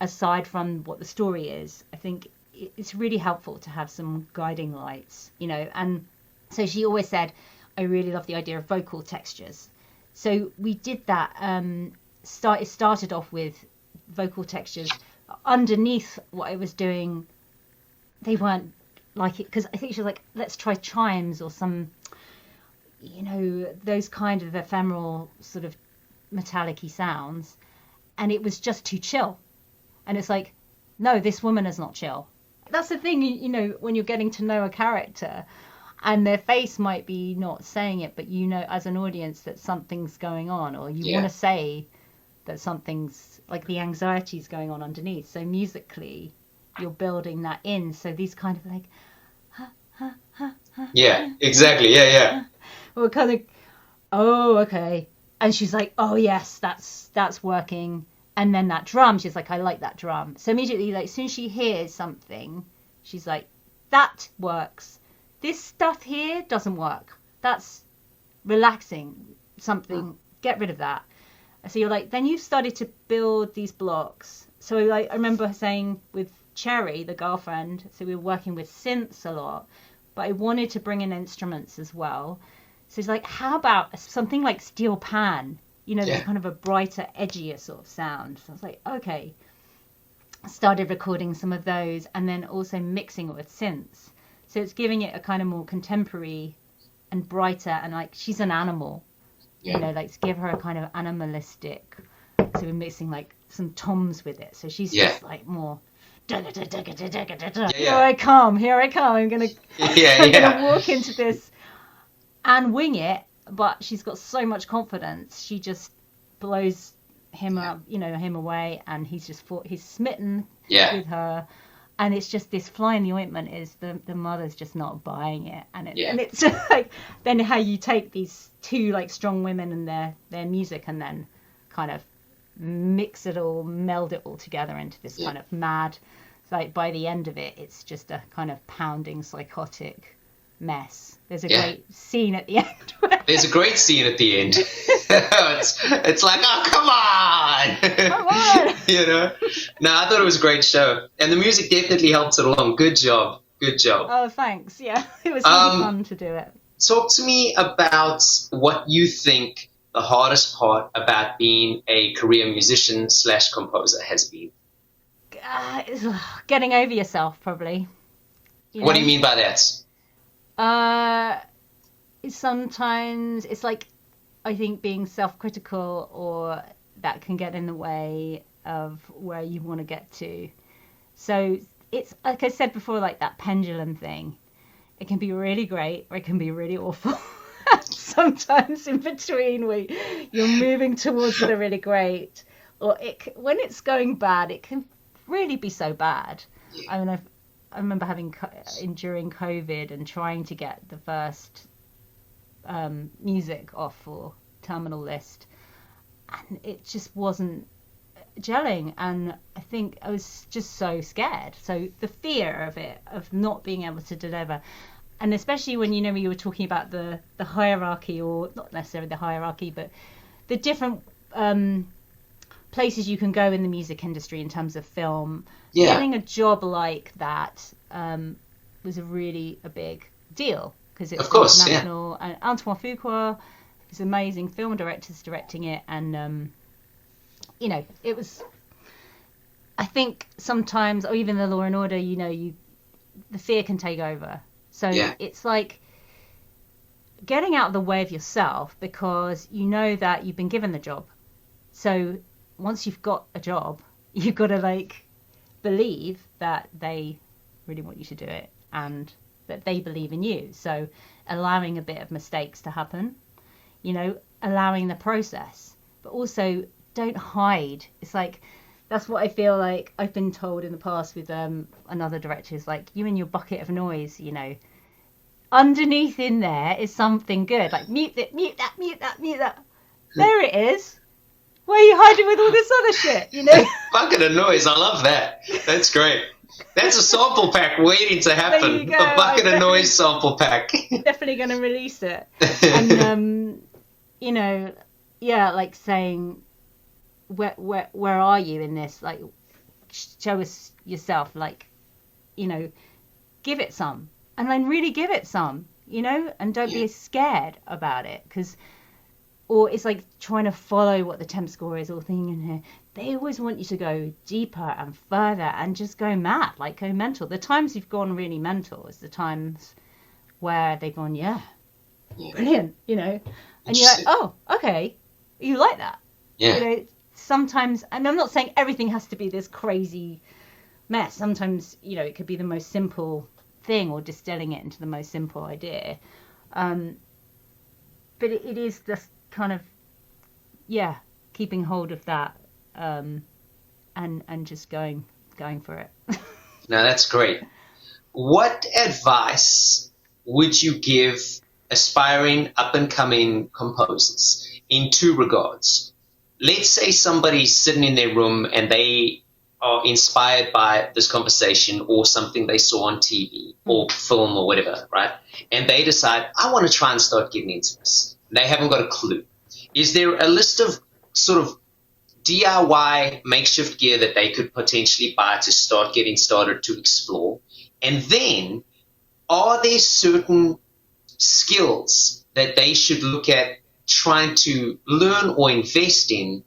aside from what the story is. I think it's really helpful to have some guiding lights, And so she always said, I really love the idea of vocal textures. So we did that. It started off with vocal textures underneath what I was doing, they weren't like it, because I think she was like, let's try chimes or some, those kind of ephemeral sort of metallic-y sounds, and it was just too chill. And it's like, no, this woman is not chill. That's the thing, when you're getting to know a character and their face might be not saying it, but as an audience that something's going on, or you want to say that something's like the anxiety's going on underneath. So musically, you're building that in. So these kind of like, yeah, exactly, yeah. Well, kind of, oh, okay. And she's like, oh yes, that's working. And then that drum, she's like, I like that drum. So immediately, like, as soon as she hears something, she's like, that works. This stuff here doesn't work. That's relaxing. Something, get rid of that. So you're like, then you started to build these blocks. So like, I remember saying with Cherry, the girlfriend, so we were working with synths a lot, but I wanted to bring in instruments as well. So it's like, how about something like Steel Pan? There's kind of a brighter, edgier sort of sound. So I was like, okay. I started recording some of those and then also mixing it with synths. So it's giving it a kind of more contemporary and brighter, and like, she's an animal. Like to give her a kind of animalistic. So we're mixing like some toms with it. So she's just like more. Here I come. I'm gonna walk into this and wing it. But she's got so much confidence. She just blows him up, him away, and he's smitten with her. And it's just this fly in the ointment is the mother's just not buying it. And it's like, then how you take these two like strong women and their music and then kind of mix it all, meld it all together into this kind of mad, like by the end of it, it's just a kind of pounding psychotic mess. There's a great scene at the end. There's a great scene at the end. it's like, oh, come on. Come on. No, I thought it was a great show. And the music definitely helped it along. Good job. Oh, thanks. Yeah, it was really fun to do it. Talk to me about what you think the hardest part about being a career musician / composer has been. Getting over yourself, probably. What do you mean by that? Sometimes it's like, I think being self-critical, or that can get in the way of where you want to get to. So it's like I said before, like that pendulum thing. It can be really great, or it can be really awful. Sometimes in between, where you're moving towards the really great, or when it's going bad, it can really be so bad. I mean, I remember enduring COVID and trying to get the first music off for Terminal List, and it just wasn't gelling, and I think I was just so scared. So the fear of it, of not being able to deliver, and especially when you were talking about the hierarchy, or not necessarily the hierarchy, but the different places you can go in the music industry in terms of film. Getting a job like that was a big deal, because it's international. And Antoine Fuqua is an amazing film director directing it, and it was, I think sometimes, or even the Law and Order, the fear can take over. So it's like getting out of the way of yourself, because you know that you've been given the job. So once you've got a job, you've got to believe that they really want you to do it, and that they believe in you. So allowing a bit of mistakes to happen, allowing the process, but also don't hide. It's like, that's what I feel like I've been told in the past with another director, is like, you and your bucket of noise, underneath in there is something good, like mute that. There it is. Why are you hiding with all this other shit, Bucket of noise, I love that. That's great. That's a sample pack waiting to happen. A bucket of noise sample pack. Definitely going to release it. And, like saying, where are you in this? Like, show us yourself, give it some. And then really give it some, and don't be scared about it. Or it's like trying to follow what the temp score is, or thinking, they always want you to go deeper and further and just go mad, like go mental. The times you've gone really mental is the times where they've gone, yeah, brilliant, you know, and you're like, oh, okay, you like that. Yeah. You know, sometimes, and I'm not saying everything has to be this crazy mess. Sometimes, you know, it could be the most simple thing, or distilling it into the most simple idea. But it is just kind of, yeah, keeping hold of that, and just going for it. Now that's great. What advice would you give aspiring up-and-coming composers in two regards? Let's say somebody's sitting in their room and they are inspired by this conversation or something they saw on TV or film or whatever, right? And they decide, I want to try and start getting into this. They haven't got a clue. Is there a list of sort of DIY makeshift gear that they could potentially buy to start getting started to explore? And then, are there certain skills that they should look at trying to learn or invest in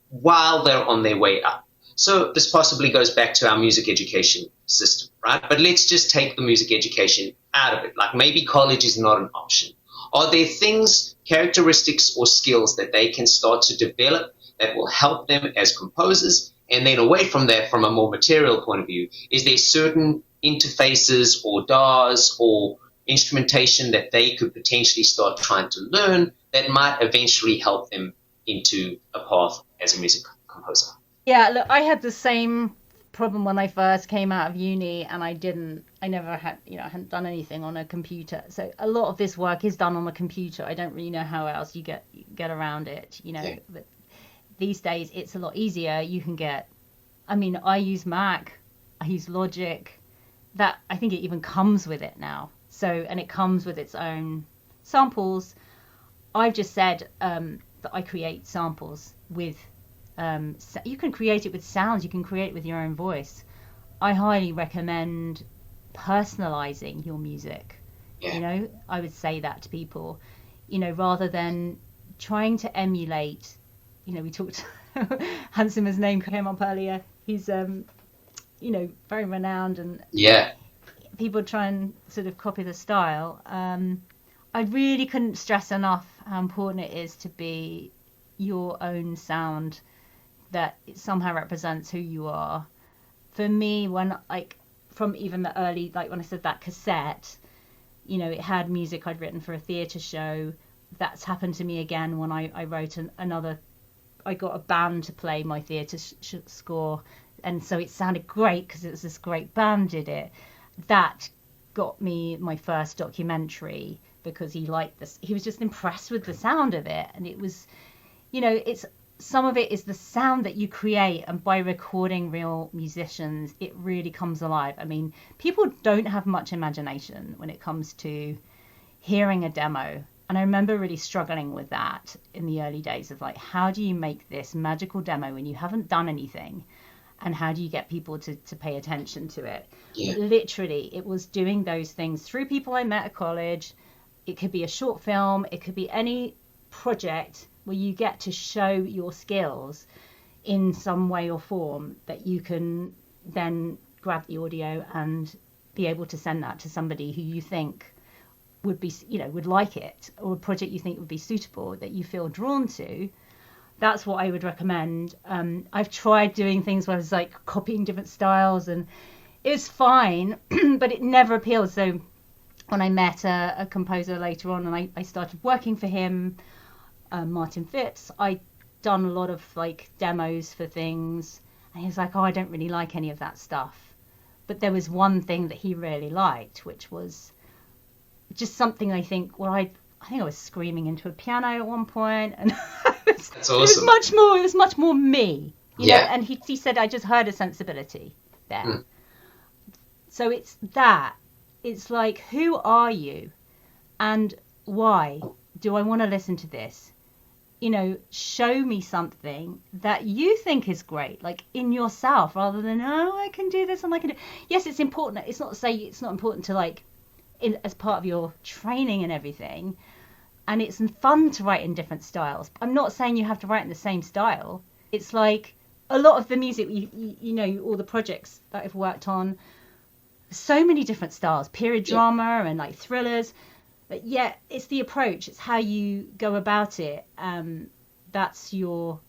while they're on their way up? So this possibly goes back to our music education system, right? But let's just take the music education out of it. Like maybe college is not an option. Are there things, characteristics, or skills that they can start to develop that will help them as composers? And then away from that, from a more material point of view, is there certain interfaces or DAWs or instrumentation that they could potentially start trying to learn that might eventually help them into a path as a music composer? Yeah, look, I had the same problem when I first came out of uni, and I never had, you know, I hadn't done anything on a computer. So a lot of this work is done on a computer. I don't really know how else you get around it, you know. Yeah. But these days it's a lot easier. You can get, I mean, I use Mac, I use Logic. That, I think it even comes with it now. So, and it comes with its own samples. I've just said that I create samples with, you can create it with sounds, you can create it with your own voice. I highly recommend personalizing your music. Yeah. You know, I would say that to people, you know, rather than trying to emulate, you know, we talked, Hans Zimmer's name came up earlier. He's, you know, very renowned, and yeah, people try and sort of copy the style. I really couldn't stress enough how important it is to be your own sound, that it somehow represents who you are. For me, when, like, from even the early, like when I said that cassette, you know, it had music I'd written for a theatre show. That's happened to me again when I wrote another, I got a band to play my theatre score, and so it sounded great because it was this great band did it. That got me my first documentary because he liked this. He was just impressed with the sound of it, and it was, you know, it's, some of it is the sound that you create, and by recording real musicians, it really comes alive. I mean, people don't have much imagination when it comes to hearing a demo. And I remember really struggling with that in the early days of like, how do you make this magical demo when you haven't done anything? And how do you get people to pay attention to it? Yeah. Literally, it was doing those things through people I met at college. It could be a short film. It could be any project where you get to show your skills in some way or form that you can then grab the audio and be able to send that to somebody who you think would be, you know, would like it, or a project you think would be suitable, that you feel drawn to. That's what I would recommend. I've tried doing things where I was like copying different styles, and it was fine, but it never appealed. So when I met a composer later on, and I started working for him, Martin Phipps, I'd done a lot of like demos for things, and he was like, oh, I don't really like any of that stuff. But there was one thing that he really liked, which was just something I think, well, I think I was screaming into a piano at one point, and that's awesome. It was much more me, you know. And he said, I just heard a sensibility there. So it's that. It's like, who are you, and why do I want to listen to this? You know, show me something that you think is great, like in yourself, rather than, oh, I can do this and I can do. Yes, it's important. It's not to say it's not important to like, as part of your training and everything, and it's fun to write in different styles. I'm not saying you have to write in the same style. It's like, a lot of the music, you know, all the projects that I've worked on, so many different styles, period drama and like thrillers, but yet it's the approach, it's how you go about it. That's your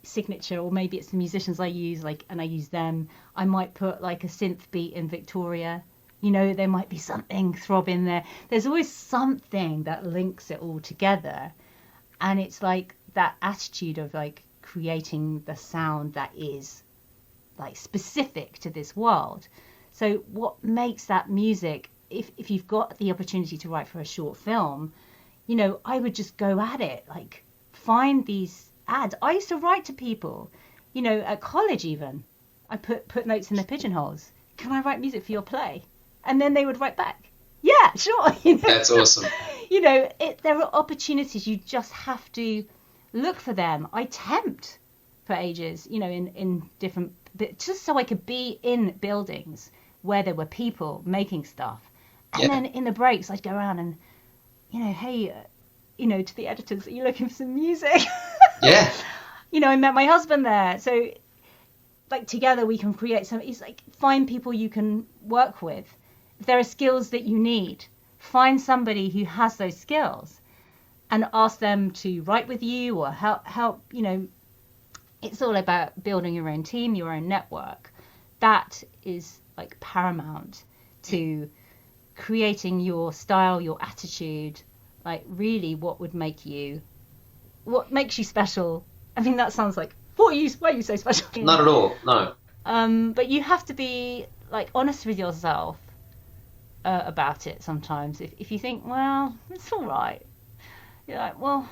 signature, or maybe it's the musicians I use, like, and I use them. I might put like a synth beat in Victoria, you know, there might be something throbbing there. There's always something that links it all together, and it's like that attitude of like creating the sound that is like specific to this world. So what makes that music, if you've got the opportunity to write for a short film, you know, I would just go at it, like find these ads. I used to write to people, you know, at college even. I put notes in the pigeonholes. Can I write music for your play? And then they would write back, yeah, sure. You know? That's awesome. You know, there are opportunities. You just have to look for them. I temped for ages, you know, in different, just so I could be in buildings where there were people making stuff. And then in the breaks, I'd go around and, you know, hey, you know, to the editors, are you looking for some music? Yeah. You know, I met my husband there. So, like, together we can create some, it's like, find people you can work with. If there are skills that you need, find somebody who has those skills and ask them to write with you or help, you know. It's all about building your own team, your own network. That is like paramount to creating your style, your attitude, like really what makes you special. I mean, that sounds like, why are you so special? Not at all, no. But you have to be like honest with yourself about it sometimes. If you think, well, it's all right, you're like, well,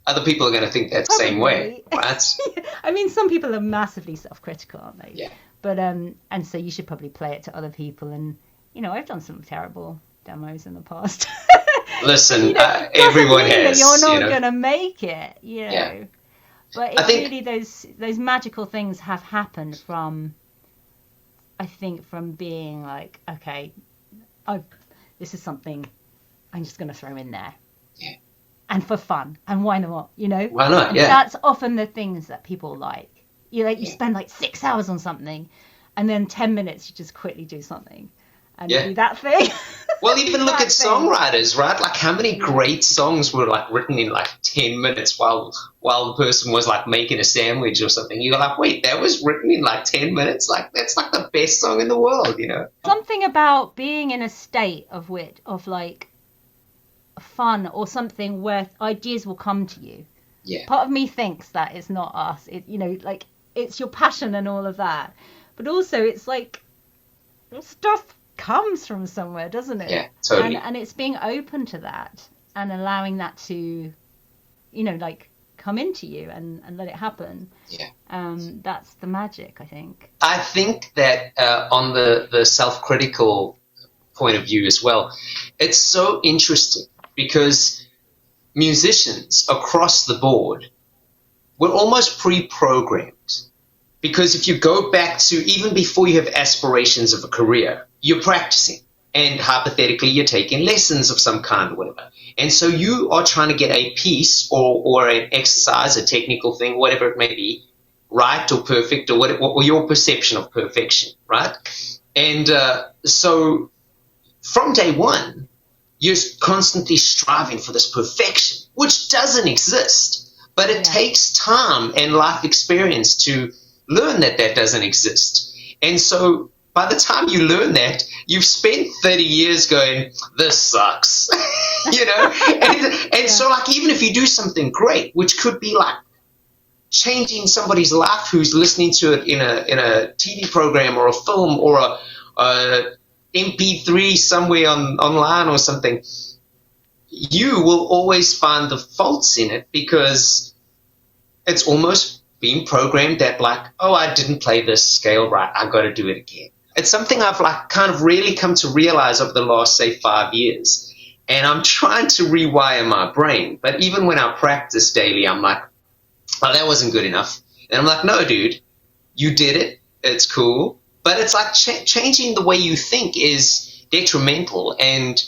other people are going to think that same way, right? I mean, some people are massively self-critical, aren't they? Yeah. But and so you should probably play it to other people. And you know, I've done some terrible demos in the past. Listen, you know, everyone has. You're not going to make it, you know. Yeah. But it's really those magical things have happened from, I think, from being like, okay, this is something I'm just going to throw in there. Yeah. And for fun, and why not? You know, why not? Yeah, that's often the things that people like. You spend like 6 hours on something, and then 10 minutes you just quickly do something and do that thing. Well, even look at songwriters, right? Like how many great songs were like written in like 10 minutes while the person was like making a sandwich or something. You're like, wait, that was written in like 10 minutes? Like that's like the best song in the world, you know? Something about being in a state of like fun or something where ideas will come to you. Yeah. Part of me thinks that it's not us. It, you know, like it's your passion and all of that. But also it's like stuff comes from somewhere, doesn't it? Yeah, totally. And it's being open to that and allowing that to, you know, like come into you and let it happen. Yeah. That's the magic, I think. I think that on the self-critical point of view as well, it's so interesting because musicians across the board were almost pre-programmed. Because if you go back to even before you have aspirations of a career, you're practicing. And hypothetically, you're taking lessons of some kind or whatever. And so you are trying to get a piece or an exercise, a technical thing, whatever it may be, right or perfect or your perception of perfection, right? And so from day one, you're constantly striving for this perfection, which doesn't exist. But it takes time and life experience to learn that doesn't exist. And so by the time you learn that, you've spent 30 years going, this sucks, you know? And so like even if you do something great, which could be like changing somebody's life who's listening to it in a TV program or a film or a MP3 somewhere online or something, you will always find the faults in it because it's almost being programmed that like, oh, I didn't play this scale right, I've got to do it again. It's something I've like kind of really come to realize over the last, say, 5 years. And I'm trying to rewire my brain. But even when I practice daily, I'm like, oh, that wasn't good enough. And I'm like, no, dude, you did it. It's cool. But it's like changing the way you think is detrimental and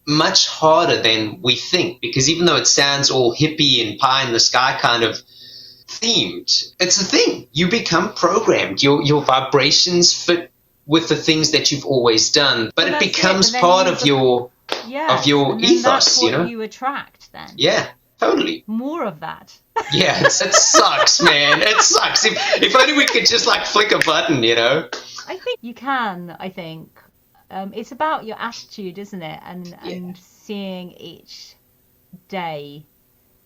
much harder than we think. Because even though it sounds all hippie and pie in the sky kind of themed. It's a thing. You become programmed. Your vibrations fit with the things that you've always done, but it becomes part of your ethos, that's what you attract then. Yeah, totally. More of that. Yeah, it sucks, man. It sucks. If only we could just like flick a button, you know? I think you can, I think. It's about your attitude, isn't it? And seeing each day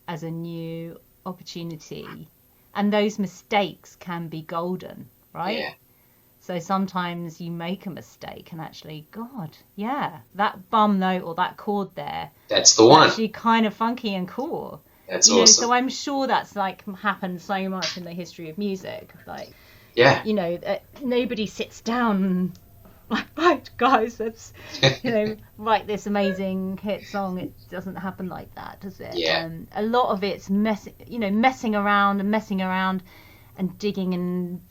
as a new opportunity. And those mistakes can be golden, right? Yeah. So sometimes you make a mistake and actually, God, yeah, that bum note or that chord there. That's the one. Actually kind of funky and cool. That's awesome. So I'm sure that's like happened so much in the history of music. Like, yeah. Nobody sits down and like, right, guys, let's, write this amazing hit song. It doesn't happen like that, does it? Yeah. A lot of it's messing around and digging and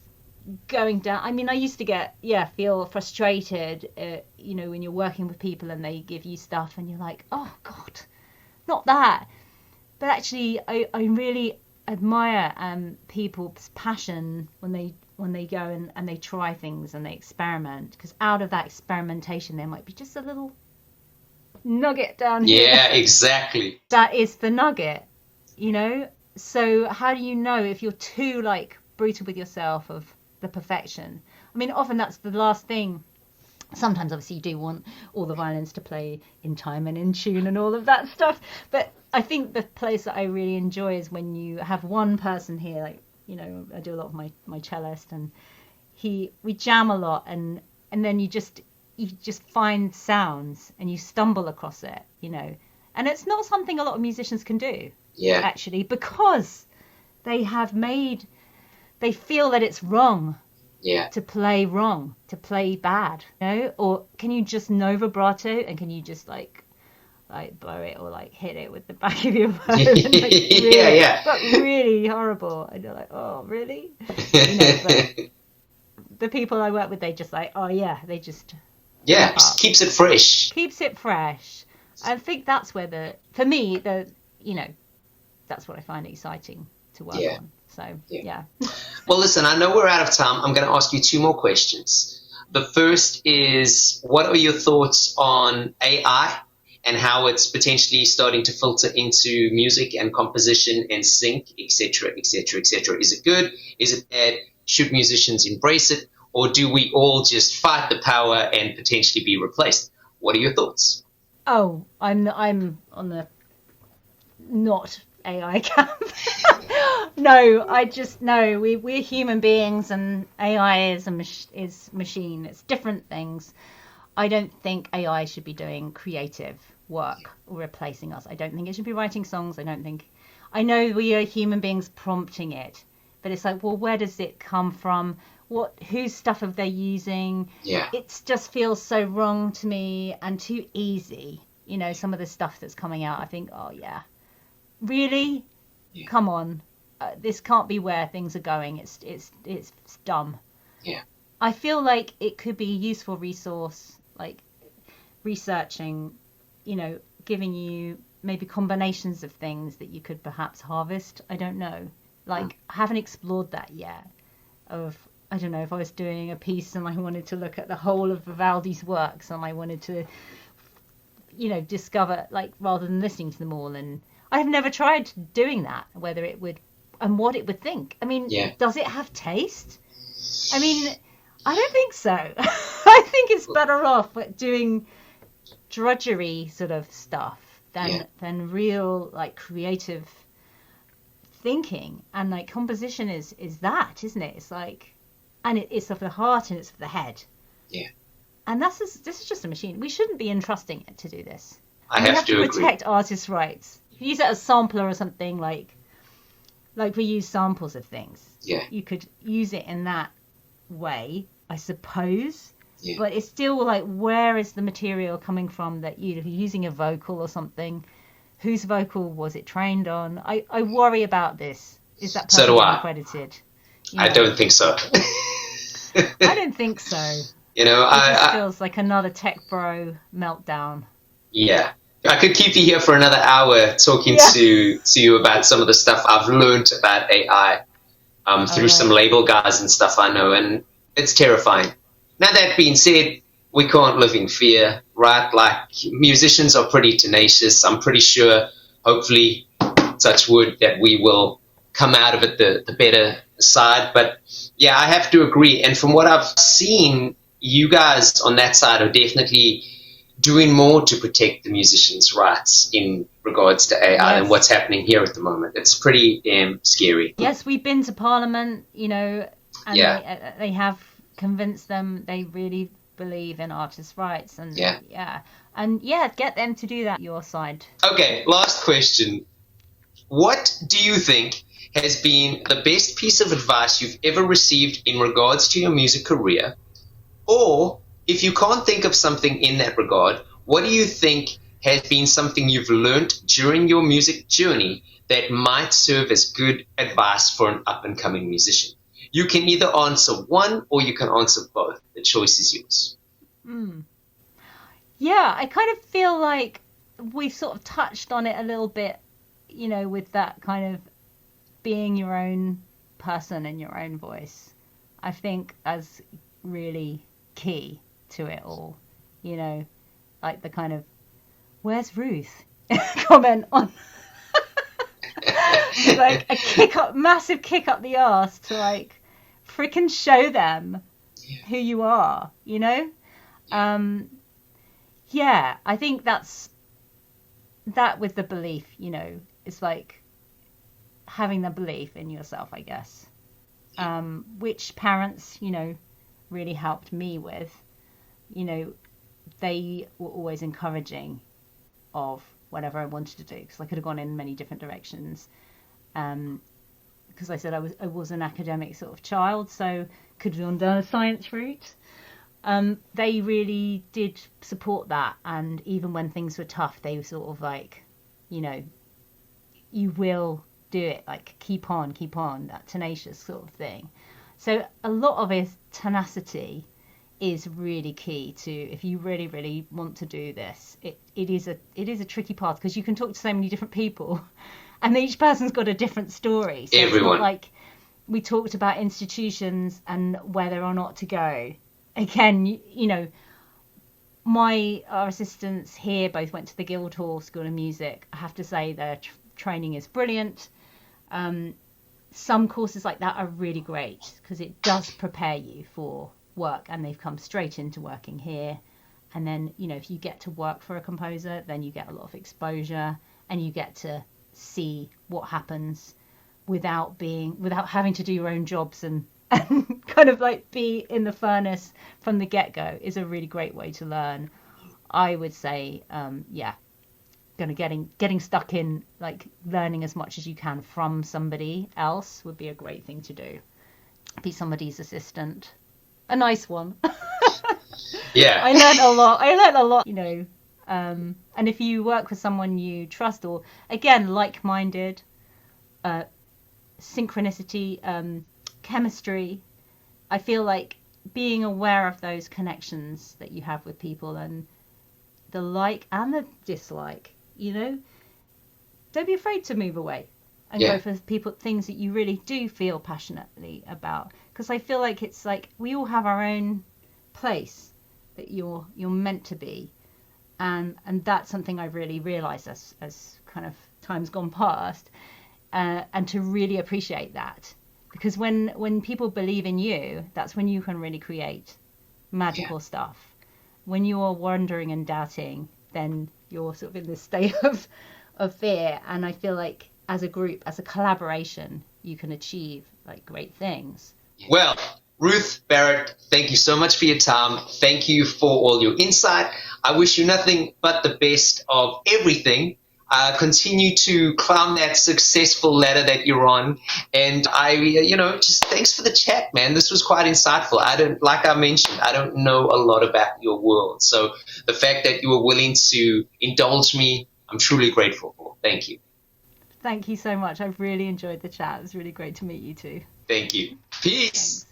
going down. I mean, I used to feel frustrated, when you're working with people and they give you stuff and you're like, oh God, not that. But actually, I really admire people's passion when they go and they try things and they experiment, because out of that experimentation there might be just a little nugget down here. Yeah, exactly. That is the nugget, So how do you know if you're too like brutal with yourself of the perfection? I mean, often that's the last thing. Sometimes obviously you do want all the violins to play in time and in tune and all of that stuff, but I think the place that I really enjoy is when you have one person here, like, I do a lot of my cellist, and we jam a lot, and then you just find sounds and you stumble across it, and it's not something a lot of musicians can do, actually, because they feel that it's wrong. Yeah. To play bad, or can you just no vibrato, and can you just like blow it or like hit it with the back of your phone? But really horrible. And you're like, oh, really? But the people I work with, they just like, oh yeah, they just keeps it fresh. Keeps it fresh. I think that's where for me, that's what I find exciting to work on. So, yeah. Well, listen, I know we're out of time. I'm going to ask you two more questions. The first is, what are your thoughts on AI and how it's potentially starting to filter into music and composition and sync, etc., etc., etc.? Is it good? Is it bad? Should musicians embrace it? Or do we all just fight the power and potentially be replaced? What are your thoughts? Oh, I'm on the not AI camp. No, I just know we're human beings, and AI is machine. It's different things. I don't think AI should be doing creative work or replacing us. I don't think it should be writing songs. I know we are human beings prompting it, but it's like, well, where does it come from? Whose stuff are they using? Yeah. It just feels so wrong to me and too easy. Some of the stuff that's coming out, I think, oh yeah, really? Yeah. Come on. This can't be where things are going. It's dumb. Yeah. I feel like it could be a useful resource, like researching, giving you maybe combinations of things that you could perhaps harvest. I don't know. I haven't explored that yet. I don't know, if I was doing a piece and I wanted to look at the whole of Vivaldi's works and I wanted to, discover, rather than listening to them all. And I have never tried doing that, whether it would, and what it would think. I mean, does it have taste? I mean, I don't think so. I think it's better off doing drudgery sort of stuff than real, creative thinking. And, composition is that, isn't it? It's and it's of the heart and it's of the head. Yeah. And this is just a machine. We shouldn't be entrusting it to do this. I have to agree. Protect artists' rights. If you use it as a sampler or something, like we use samples of things. Yeah. You could use it in that way, I suppose. Yeah. But it's still where is the material coming from that you're using a vocal or something? Whose vocal was it trained on? I worry about this. Is that person accredited? I don't think so. I don't think so. It just feels like another tech bro meltdown. Yeah. I could keep you here for another hour talking to you about some of the stuff I've learned about AI. through some label guys and stuff I know, and it's terrifying. Now, that being said, we can't live in fear, right? Like, musicians are pretty tenacious. I'm pretty sure, hopefully, touch wood, that we will come out of it the better side. But yeah, I have to agree. And from what I've seen, you guys on that side are definitely doing more to protect the musicians' rights in regards to AI and what's happening here at the moment. It's pretty damn scary. Yes, we've been to Parliament, and they have convinced them they really believe in artists' rights, and get them to do that, your side. Okay, last question. What do you think has been the best piece of advice you've ever received in regards to your music career? Or if you can't think of something in that regard, what do you think has been something you've learned during your music journey that might serve as good advice for an up-and-coming musician? You can either answer one or you can answer both. The choice is yours. Yeah, I kind of feel like we've sort of touched on it a little bit, with that kind of being your own person and your own voice. I think as really key to it all, like the kind of, where's Ruth? comment on like a massive kick up the arse to like freaking show them who you are, I think that's that with the belief, it's like having the belief in yourself, I guess, which parents, really helped me with. They were always encouraging of whatever I wanted to do, because I could have gone in many different directions. Because I said I was an academic sort of child, so could have gone down a science route. They really did support that, and even when things were tough, they were sort of like, you will do it, like keep on, that tenacious sort of thing. So a lot of his tenacity is really key to, if you really, really want to do this. It is a tricky path, because you can talk to so many different people, and each person's got a different story. So Everyone. It's not like we talked about institutions and whether or not to go. Again, our assistants here both went to the Guildhall School of Music. I have to say their training is brilliant. Some courses like that are really great, because it does prepare you for work, and they've come straight into working here. And then, if you get to work for a composer, then you get a lot of exposure, and you get to see what happens without having to do your own jobs and kind of like be in the furnace from the get-go. Is a really great way to learn. I would say, getting stuck in, like, learning as much as you can from somebody else would be a great thing to do. Be somebody's assistant. A nice one. Yeah. I learned a lot, and if you work with someone you trust, or again, like-minded, synchronicity, chemistry, I feel like being aware of those connections that you have with people, and the like and the dislike, don't be afraid to move away and go for things that you really do feel passionately about. Because I feel like it's like we all have our own place that you're meant to be, and that's something I've really realised as kind of time's gone past, and to really appreciate that, because when people believe in you, that's when you can really create magical stuff. When you're wondering and doubting, then you're sort of in this state of fear. And I feel like as a group, as a collaboration, you can achieve like great things. Well, Ruth Barrett, thank you so much for your time. Thank you for all your insight. I wish you nothing but the best of everything. Continue to climb that successful ladder that you're on. And just thanks for the chat, man. This was quite insightful. Like I mentioned, I don't know a lot about your world. So the fact that you were willing to indulge me, I'm truly grateful for. Thank you. Thank you so much. I've really enjoyed the chat. It was really great to meet you too. Thank you. Peace. Thanks.